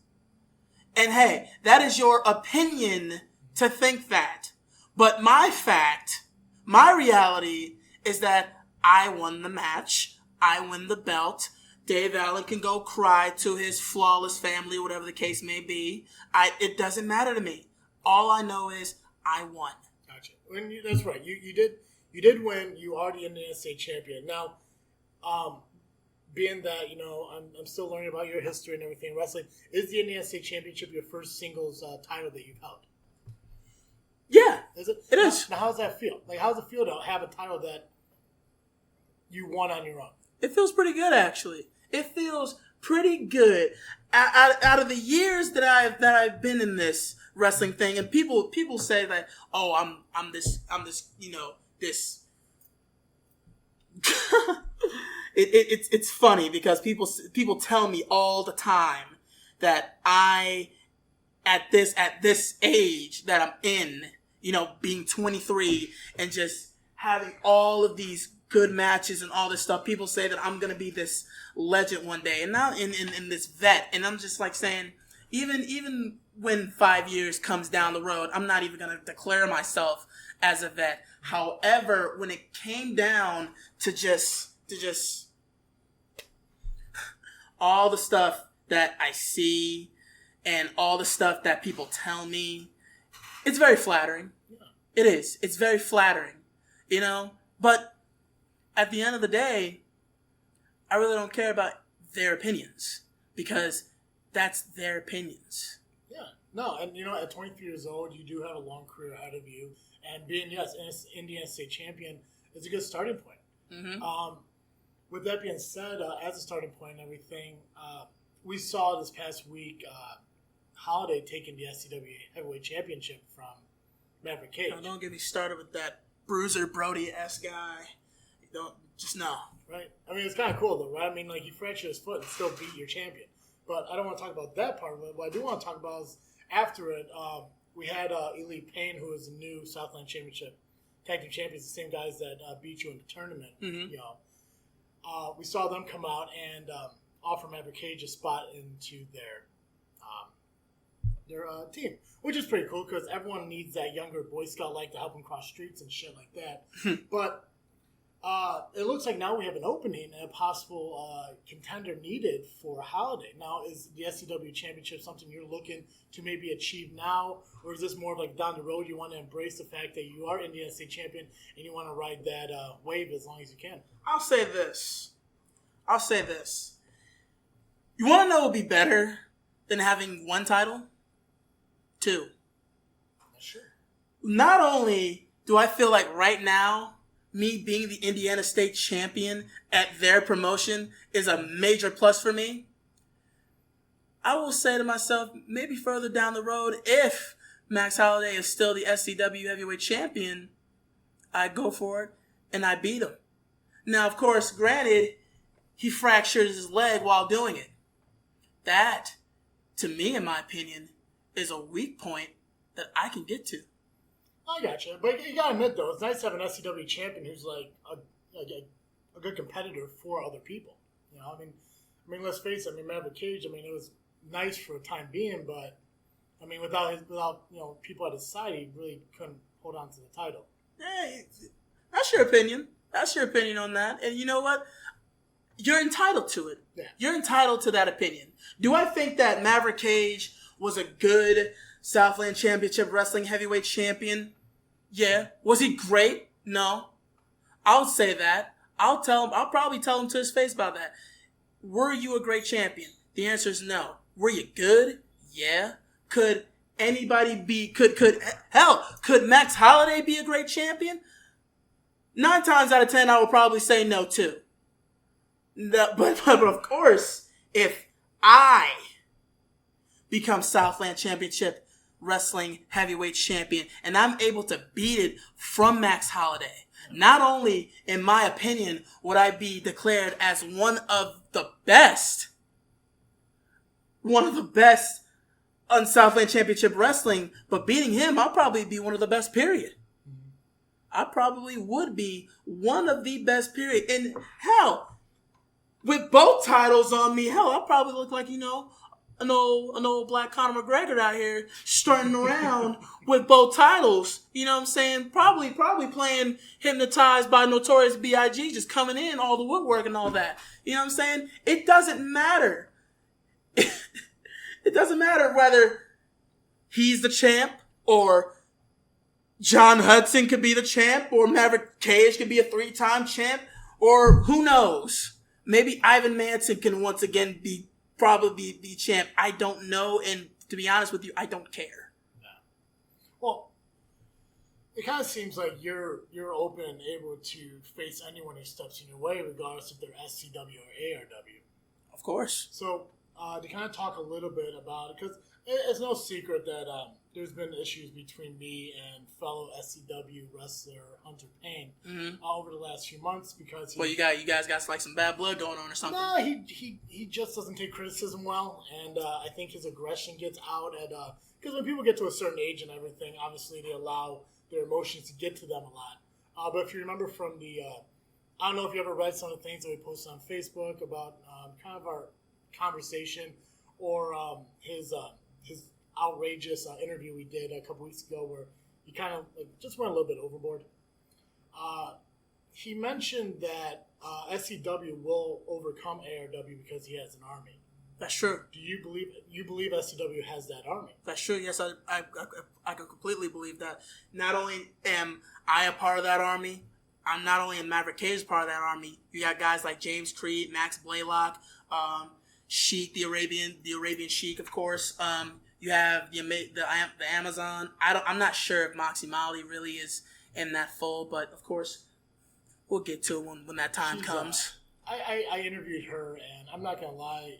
And hey, that is your opinion to think that. But my fact, my reality is that I won the match. I win the belt. Dave Allen can go cry to his flawless family, whatever the case may be. It doesn't matter to me. All I know is I won. Gotcha. That's right. You did win. You are the Indiana State Champion. Now, being that, you know, I'm still learning about your history and everything in wrestling, is the Indiana State Championship your first singles title that you've held? Yeah. Is it? It is. Now, how does that feel? Like, how does it feel to have a title that you won on your own? It feels pretty good, actually. It feels pretty good. Out of the years that I've been in this wrestling thing, and people say that, oh, I'm this, you know, this. It's funny because people tell me all the time that at this age that I'm in, you know, being 23 and just having all of these good matches and all this stuff, people say that I'm gonna be this legend one day, and now in this vet, and I'm just like saying, even when 5 years comes down the road, I'm not even gonna declare myself as a vet. However, when it came down to just all the stuff that I see and all the stuff that people tell me, it's very flattering. It is. It's very flattering, you know, but at the end of the day, I really don't care about their opinions because that's their opinions. Yeah. No, and you know, at 23 years old, you do have a long career ahead of you. And being, yes, Indiana State Champion is a good starting point. Mm-hmm. With that being said, as a starting point and everything, we saw this past week Holiday taking the S2.E31 Heavyweight Championship from Maverick Cage. Now, don't get me started with that Bruiser Brody-esque guy. No. Right? I mean, it's kind of cool, though, right? I mean, like, he fractured his foot and still beat your champion. But I don't want to talk about that part of it. What I do want to talk about is after it, we had Elite Pain, who is the new Southland Championship Tag Team Champions, the same guys that beat you in the tournament. Mm-hmm. You know, we saw them come out and offer Maverick Cage a spot into their team, which is pretty cool because everyone needs that younger Boy Scout like to help them cross streets and shit like that. But it looks like now we have an opening and a possible contender needed for Holiday. Now, is the SCW Championship something you're looking to maybe achieve now, or is this more of like down the road you want to embrace the fact that you are Indiana State Champion and you want to ride that wave as long as you can? I'll say this. You want to know what would be better than having one title? Two. Sure. Not only do I feel like right now, me being the Indiana State Champion at their promotion is a major plus for me, I will say to myself, maybe further down the road, if Max Holiday is still the SCW Heavyweight Champion, I go for it and I beat him. Now, of course, granted, he fractured his leg while doing it. That, to me, in my opinion, is a weak point that I can get to. I got you, but you gotta admit though, it's nice to have an SCW champion who's like a good competitor for other people. You know, I mean, let's face it. I mean, Maverick Cage. I mean, it was nice for a time being, but I mean, without you know people at his side, he really couldn't hold on to the title. Hey, that's your opinion. That's your opinion on that, and you know what? You're entitled to it. Yeah. You're entitled to that opinion. Do I think that Maverick Cage was a good Southland Championship Wrestling heavyweight champion? Yeah. Was he great? No. I'll say that. I'll probably tell him to his face about that. Were you a great champion? The answer is no. Were you good? Yeah. Could anybody be, could Max Holiday be a great champion? 9 times out of 10, I would probably say no too. But of course, if I become Southland Championship Wrestling heavyweight champion and I'm able to beat it from Max Holiday, not only, in my opinion, would I be declared as one of the best on Southland Championship Wrestling, but beating him, I'll probably be one of the best, period. I probably would be one of the best, period. And hell, with both titles on me, hell, I'll probably look like, an old black Conor McGregor out here strutting around with both titles. You know what I'm saying? Probably playing Hypnotized by Notorious B.I.G., just coming in, all the woodwork and all that. You know what I'm saying? It doesn't matter. It doesn't matter whether he's the champ or John Hudson could be the champ or Maverick Cage could be a 3-time champ or who knows. Maybe Ivan Manson can once again be champ. I don't know, and to be honest with you, I don't care. Yeah. Well, it kind of seems like you're open and able to face anyone who steps in your way, regardless if they're SCW or ARW. Of course. So, to kind of talk a little bit about it, because it's no secret that there's been issues between me and fellow SCW wrestler Hunter Payne over the last few months because you guys got like some bad blood going on or something. No, he just doesn't take criticism well, and I think his aggression gets out at because when people get to a certain age and everything, obviously they allow their emotions to get to them a lot. But if you remember from the I don't know if you ever read some of the things that we posted on Facebook about kind of our conversation or his outrageous interview we did a couple weeks ago where he kind of just went a little bit overboard. He mentioned that SCW will overcome ARW because he has an army. That's true. Do you believe SCW has that army? That's true. Yes, I could completely believe that. Not only am I a part of that army, I'm not only in Maverick Cage part of that army. You got guys like James Creed, Max Blaylock, Sheik, the Arabian Sheik, of course. You have the Amazon. I'm not sure if Moxie Molly really is in that full, but of course we'll get to it when that time comes. I interviewed her, and I'm not gonna lie.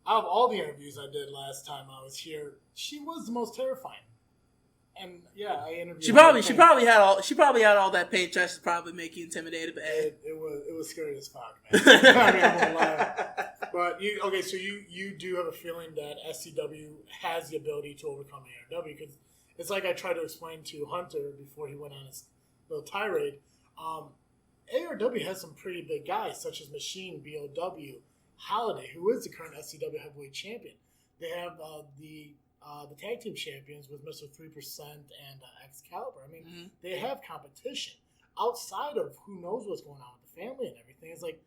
Out of all the interviews I did last time I was here, she was the most terrifying. And yeah, I interviewed. She probably had all that paint just to probably make you intimidated. But it was scary as fuck, man. I mean, I won't lie. But so you do have a feeling that SCW has the ability to overcome ARW because it's like I tried to explain to Hunter before he went on his little tirade. ARW has some pretty big guys such as Machine, BOW, Holiday, who is the current SCW heavyweight champion. They have the tag team champions with Mr. 3% and Excalibur. I mean, they have competition outside of who knows what's going on with the family and everything. It's like,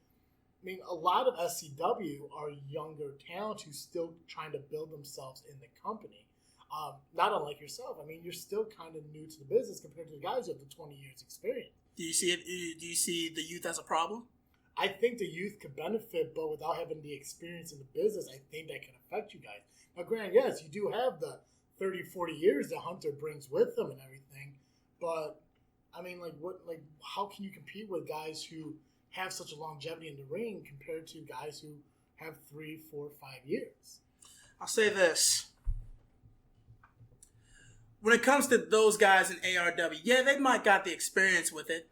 I mean, a lot of SCW are younger talent who's still trying to build themselves in the company. Not unlike yourself. I mean, you're still kind of new to the business compared to the guys who have the 20 years experience. Do you see it? Do you see the youth as a problem? I think the youth could benefit, but without having the experience in the business, I think that can affect you guys. Now, granted, yes, you do have the 30, 40 years that Hunter brings with him and everything, but, I mean, how can you compete with guys who have such a longevity in the ring compared to guys who have 3, 4, 5 years? I'll say this. When it comes to those guys in ARW, yeah, they might got the experience with it,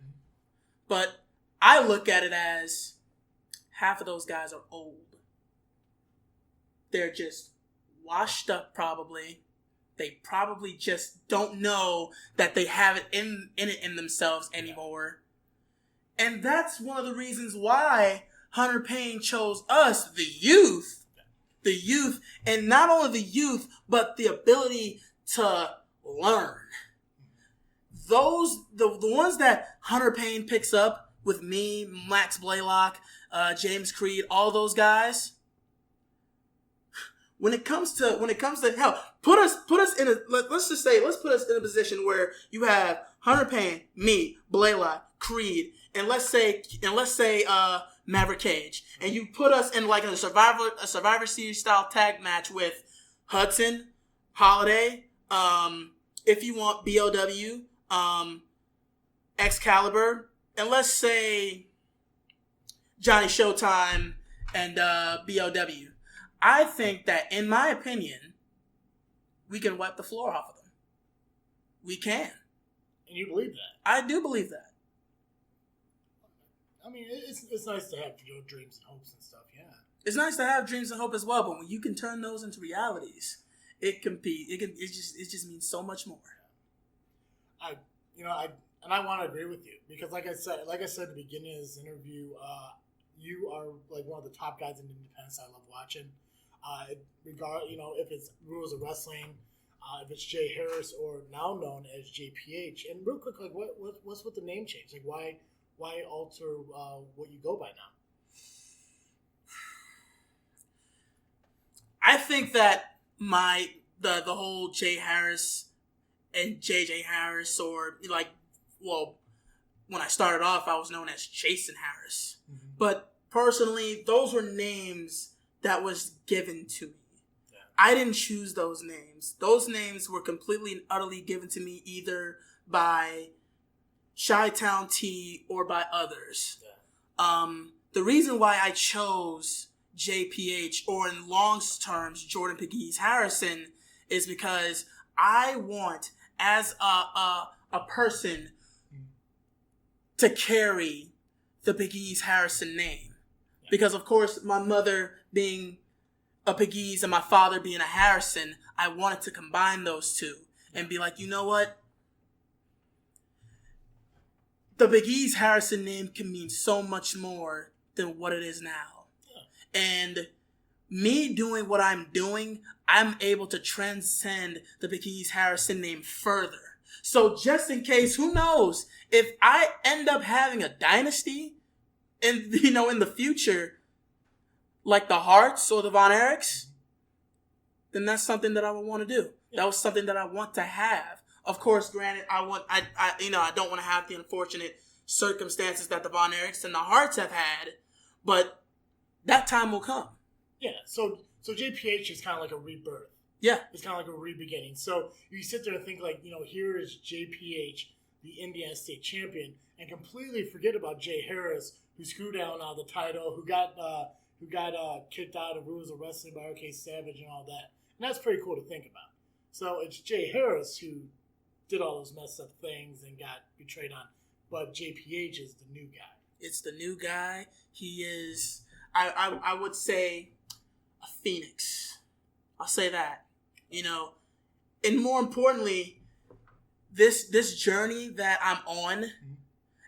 but I look at it as half of those guys are old. They're just washed up probably. They probably just don't know that they have it in themselves anymore. And that's one of the reasons why Hunter Payne chose us, the youth, and not only the youth, but the ability to learn. The ones that Hunter Payne picks up with me, Max Blaylock, James Creed, all those guys, when it comes to hell, put us in a let's put us in a position where you have Hunter Payne, me, Blaylock, Creed, and let's say Maverick Cage, and you put us in like a Survivor Series style tag match with Hudson, Holiday, if you want BOW, Excalibur, and let's say Johnny Showtime and BOW. I think that, in my opinion, we can wipe the floor off of them. We can. And you believe that? I do believe that. I mean, it's nice to have dreams and hopes and stuff, yeah. It's nice to have dreams and hope as well, but when you can turn those into realities, it just means so much more. I want to agree with you because, like I said at the beginning of this interview, you are like one of the top guys in independence I love watching. If it's Rules of Wrestling, if it's Jay Harris or now known as JPH. And real quick, like what's with the name change? Like why alter what you go by now? I think that the whole Jay Harris and JJ Harris, or when I started off, I was known as Jason Harris. Mm-hmm. But personally, those were names that was given to me. Yeah. I didn't choose those names. Those names were completely and utterly given to me either by Chi-Town T or by others. Yeah. The reason why I chose JPH, or in long terms, Jordan Pegues Harrison, is because I want, as a person, to carry the Pegues Harrison name. Yeah. Because, of course, my mother being a Pegues and my father being a Harrison, I wanted to combine those two and be like, you know what? The Pegues Harrison name can mean so much more than what it is now. Yeah. And me doing what I'm doing, I'm able to transcend the Pegues Harrison name further. So just in case, who knows, if I end up having a dynasty in the future, like the Harts or the Von Erichs, then that's something that I would want to do. That was something that I want to have. Of course, granted, I don't want to have the unfortunate circumstances that the Von Erichs and the Harts have had, but that time will come. Yeah. So JPH is kind of like a rebirth. Yeah. It's kind of like a re-beginning. So you sit there and think like, here is JPH, the Indiana State Champion, and completely forget about Jay Harris, who screwed down the title, who got kicked out of Rules of Wrestling by RK Savage and all that. And that's pretty cool to think about. So it's Jay Harris who did all those messed up things and got betrayed on. But JPH is the new guy. It's the new guy. He is, I would say, a phoenix. I'll say that. And more importantly, this journey that I'm on,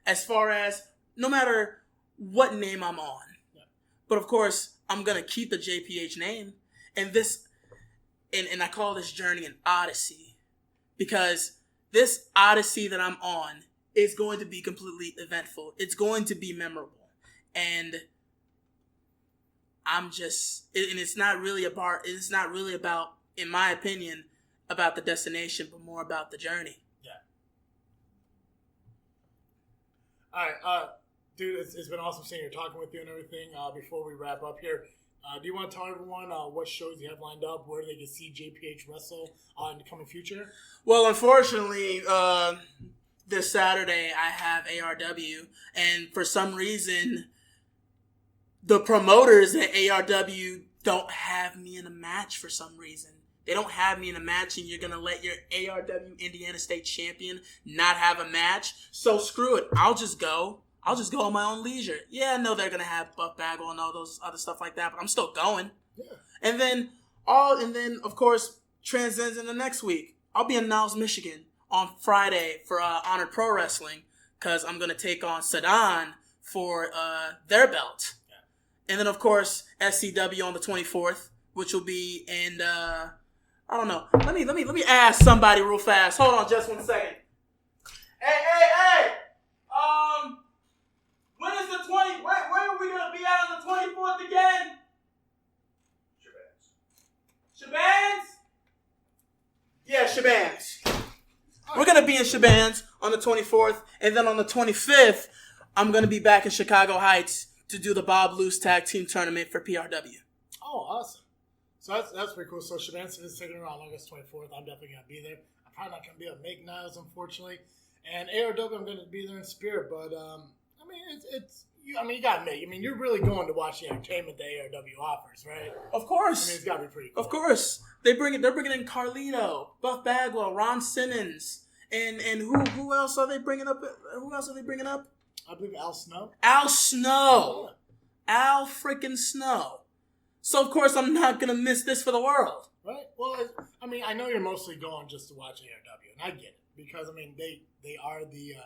as far as no matter what name I'm on, but of course I'm gonna keep the JPH name, and I call this journey an odyssey, because this odyssey that I'm on is going to be completely eventful. It's going to be memorable, and it's not really about, in my opinion, about the destination, but more about the journey. Yeah. All right, dude, it's been awesome seeing you, talking with you and everything. Before we wrap up here, do you want to tell everyone what shows you have lined up, where they can see JPH wrestle in the coming future? Well, unfortunately, this Saturday I have ARW, and for some reason, the promoters at ARW don't have me in a match for some reason. They don't have me in a match, and you're going to let your ARW Indiana State Champion not have a match? So screw it. I'll just go on my own leisure. Yeah, I know they're going to have Buff Bagwell and all those other stuff like that, but I'm still going. Yeah. And then, of course, transcends into next week. I'll be in Niles, Michigan on Friday for Honored Pro Wrestling, because I'm going to take on Sedan for their belt. And then, of course, SCW on the 24th, which will be in, I don't know. Let me ask somebody real fast. Hold on just 1 second. Hey! When is the 20? Where are we going to be at on the 24th again? Shabans? Yeah, Shabans. We're going to be in Shabans on the 24th, and then on the 25th, I'm going to be back in Chicago Heights to do the Bob Loose Tag Team Tournament for PRW. Oh, awesome. So that's pretty cool. So Shabans is taking around August 24th. I'm definitely going to be there. I'm probably not going to be able to make Niles, unfortunately. And ARW, I'm going to be there in spirit. But, I mean, you got to admit, I mean, you're really going to watch the entertainment that ARW offers, right? Of course. I mean, it's got to be pretty cool. Of course. They're bringing in Carlito, Buff Bagwell, Ron Simmons, and who else are they bringing up? Who else are they bringing up? I believe Al Snow. Al Snow. Al freaking Snow. So, of course, I'm not going to miss this for the world. Right? Well, I mean, I know you're mostly going just to watch ARW, and I get it. Because, I mean, they are the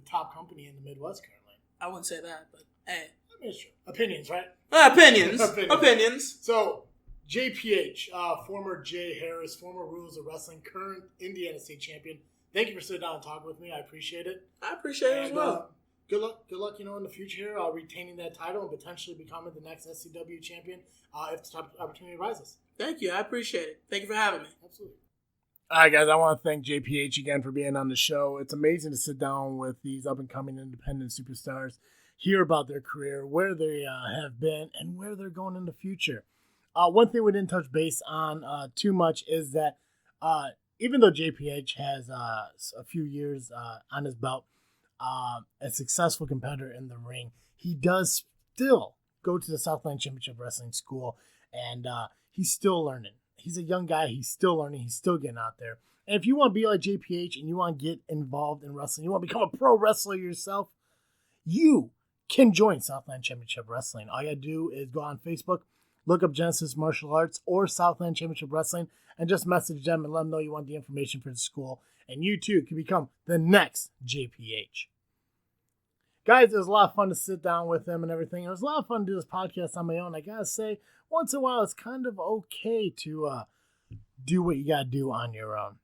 top company in the Midwest currently. I wouldn't say that, but hey. I mean, it's true. Opinions, right? Opinions. So, JPH, former Jay Harris, former Rules of Wrestling, current Indiana State Champion. Thank you for sitting down and talking with me. I appreciate it. I appreciate it as well. Good luck, in the future here, retaining that title and potentially becoming the next SCW champion if the opportunity arises. Thank you. I appreciate it. Thank you for having me. Absolutely. All right, guys, I want to thank JPH again for being on the show. It's amazing to sit down with these up-and-coming independent superstars, hear about their career, where they have been, and where they're going in the future. One thing we didn't touch base on too much is that even though JPH has a few years on his belt, a successful competitor in the ring, he does still go to the Southland Championship Wrestling School, and he's still learning. He's a young guy. He's still learning. He's still getting out there. And if you want to be like JPH and you want to get involved in wrestling, you want to become a pro wrestler yourself, you can join Southland Championship Wrestling. All you got to do is go on Facebook, look up Genesis Martial Arts or Southland Championship Wrestling, and just message them and let them know you want the information for the school. And you, too, can become the next JPH. Guys, it was a lot of fun to sit down with them and everything. It was a lot of fun to do this podcast on my own. I got to say, once in a while, it's kind of okay to do what you got to do on your own.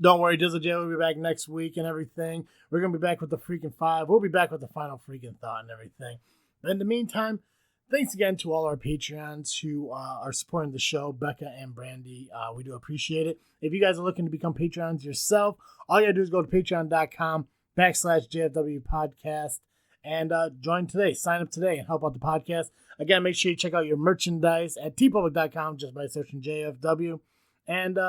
Don't worry, Dizzle J will be back next week and everything. We're going to be back with the freaking 5. We'll be back with the final freaking thought and everything. But in the meantime, thanks again to all our Patreons who are supporting the show, Becca and Brandy. We do appreciate it. If you guys are looking to become Patreons yourself, all you got to do is go to patreon.com/JFW podcast and join today. Sign up today and help out the podcast. Again, make sure you check out your merchandise at tpublic.com just by searching JFW. And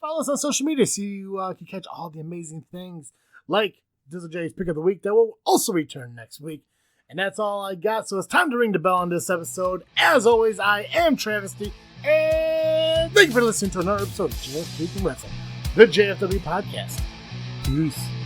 follow us on social media so you can catch all the amazing things like Dizzle J's Pick of the Week that will also return next week. And that's all I got. So it's time to ring the bell on this episode. As always, I am Travesty. And thank you for listening to another episode of JFW Wrestling, the JFW Podcast. Peace.